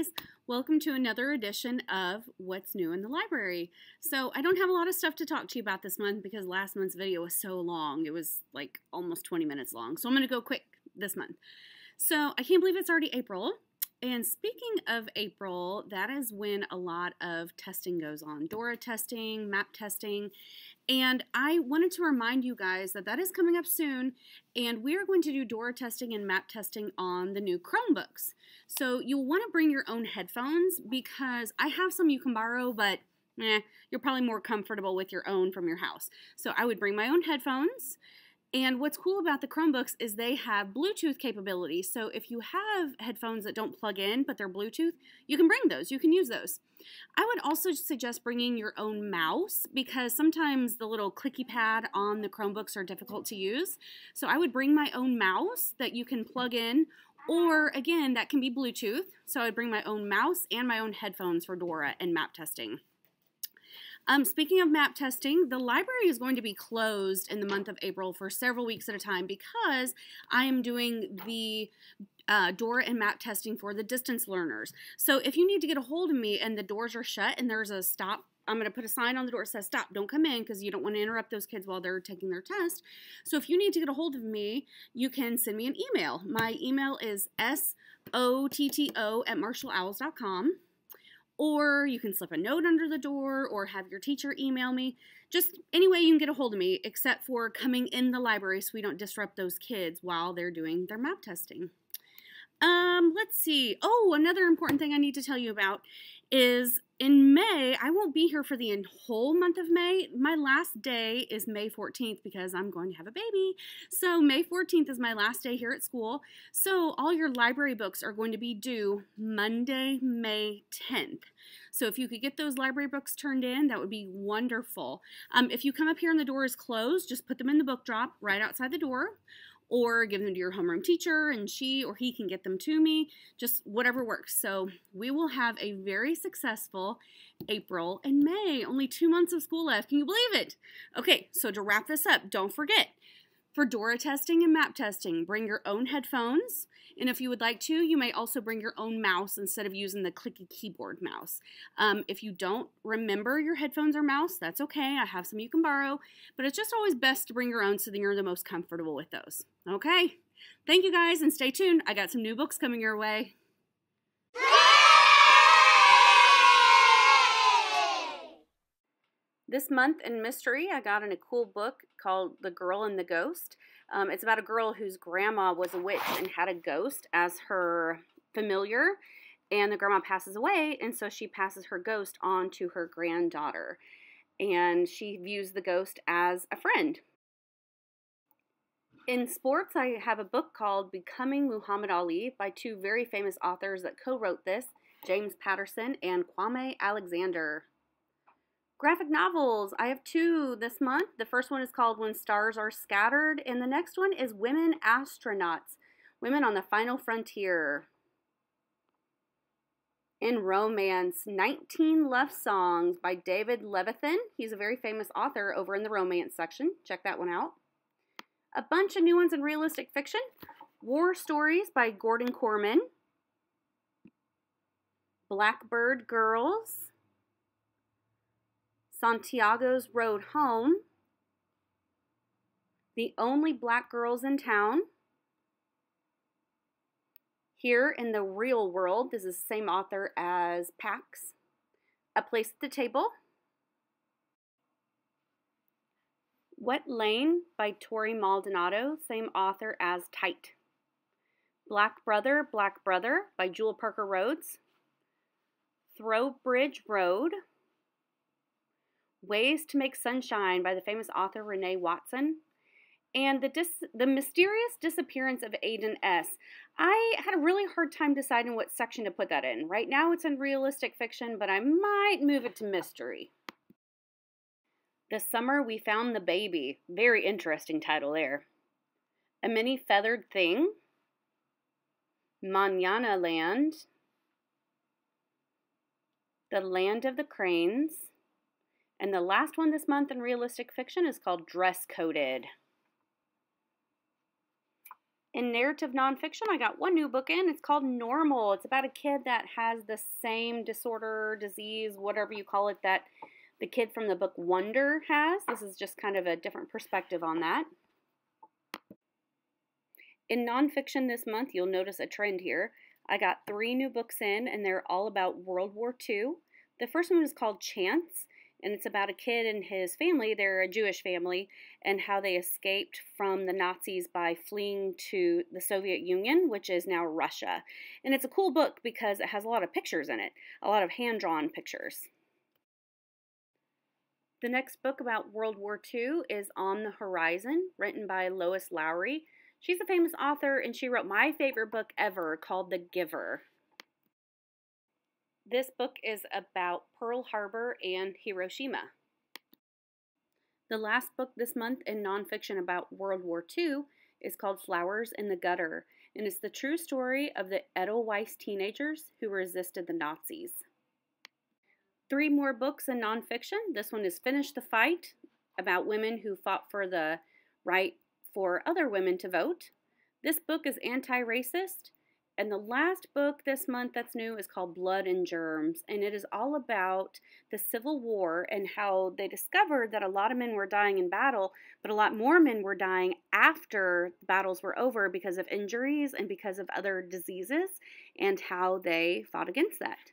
guys, welcome to another edition of What's New in the Library. So I don't have a lot of stuff to talk to you about this month because last month's video was so long. It was like almost 20 minutes long. So I'm going to go quick this month. So I can't believe it's already April. And speaking of April, that is when a lot of testing goes on. DORA testing, MAP testing. And I wanted to remind you guys that that is coming up soon. And we are going to do DORA testing and MAP testing on the new Chromebooks. So you'll want to bring your own headphones because I have some you can borrow, but you're probably more comfortable with your own from your house. So I would bring my own headphones. And what's cool about the Chromebooks is they have Bluetooth capability. So if you have headphones that don't plug in, but they're Bluetooth, you can bring those. You can use those. I would also suggest bringing your own mouse because sometimes the little clicky pad on the Chromebooks are difficult to use. So I would bring my own mouse that you can plug in, or again, that can be Bluetooth. So I'd bring my own mouse and my own headphones for DORA and MAP testing. Speaking of MAP testing, the library is going to be closed in the month of April for several weeks at a time because I am doing the DORA and MAP testing for the distance learners. So if you need to get a hold of me and the doors are shut and there's a stop, I'm going to put a sign on the door that says stop, don't come in because you don't want to interrupt those kids while they're taking their test. So if you need to get a hold of me, you can send me an email. My email is sotto@marshallowls.com. Or you can slip a note under the door or have your teacher email me. Just any way you can get a hold of me except for coming in the library so we don't disrupt those kids while they're doing their MAP testing. Let's see. Oh, another important thing I need to tell you about is in May, I won't be here for the whole month of May. My last day is May 14th because I'm going to have a baby. So May 14th is my last day here at school. So all your library books are going to be due Monday, May 10th. So if you could get those library books turned in, that would be wonderful. If you come up here and the door is closed, just put them in the book drop right outside the door. Or give them to your homeroom teacher and she or he can get them to me, just whatever works. So we will have a very successful April and May, only 2 months of school left. Can you believe it? Okay, so to wrap this up, don't forget, for DORA testing and MAP testing, bring your own headphones. And if you would like to, you may also bring your own mouse instead of using the clicky keyboard mouse. If you don't remember your headphones or mouse, that's okay. I have some you can borrow. But it's just always best to bring your own so that you're the most comfortable with those. Okay? Thank you guys, and stay tuned. I got some new books coming your way. This month in mystery, I got in a cool book called The Girl and the Ghost. It's about a girl whose grandma was a witch and had a ghost as her familiar, and the grandma passes away, and so she passes her ghost on to her granddaughter, and she views the ghost as a friend. In sports, I have a book called Becoming Muhammad Ali by two very famous authors that co-wrote this, James Patterson and Kwame Alexander. Graphic novels, I have 2 this month. The first one is called When Stars Are Scattered, and the next one is Women Astronauts, Women on the Final Frontier. In romance, 19 Love Songs by David Levithan. He's a very famous author over in the romance section. Check that one out. A bunch of new ones in realistic fiction. War Stories by Gordon Corman. Blackbird Girls. Santiago's Road Home, The Only Black Girls in Town, Here in the Real World, this is the same author as Pax, A Place at the Table, Wet Lane by Tori Maldonado, same author as Tight, Black Brother by Jewel Parker Rhodes, Throwbridge Road, Ways to Make Sunshine by the famous author Renee Watson, and The Mysterious Disappearance of Aiden S. I had a really hard time deciding what section to put that in. Right now it's in realistic fiction, but I might move it to mystery. This Summer We Found the Baby. Very interesting title there. A Many Feathered Thing. Manana Land. The Land of the Cranes. And the last one this month in realistic fiction is called Dress Coded. In narrative nonfiction, I got one new book in. It's called Normal. It's about a kid that has the same disorder, disease, whatever you call it, that the kid from the book Wonder has. This is just kind of a different perspective on that. In nonfiction this month, you'll notice a trend here. I got 3 new books in, and they're all about World War II. The first one is called Chance, and it's about a kid and his family. They're a Jewish family, and how they escaped from the Nazis by fleeing to the Soviet Union, which is now Russia. And it's a cool book because it has a lot of pictures in it, a lot of hand-drawn pictures. The next book about World War II is On the Horizon, written by Lois Lowry. She's a famous author, and she wrote my favorite book ever called The Giver. This book is about Pearl Harbor and Hiroshima. The last book this month in nonfiction about World War II is called Flowers in the Gutter, and it's the true story of the Edelweiss teenagers who resisted the Nazis. 3 more books in nonfiction. This one is Finish the Fight, about women who fought for the right for other women to vote. This book is anti-racist. And the last book this month that's new is called Blood and Germs, and it is all about the Civil War and how they discovered that a lot of men were dying in battle, but a lot more men were dying after battles were over because of injuries and because of other diseases, and how they fought against that.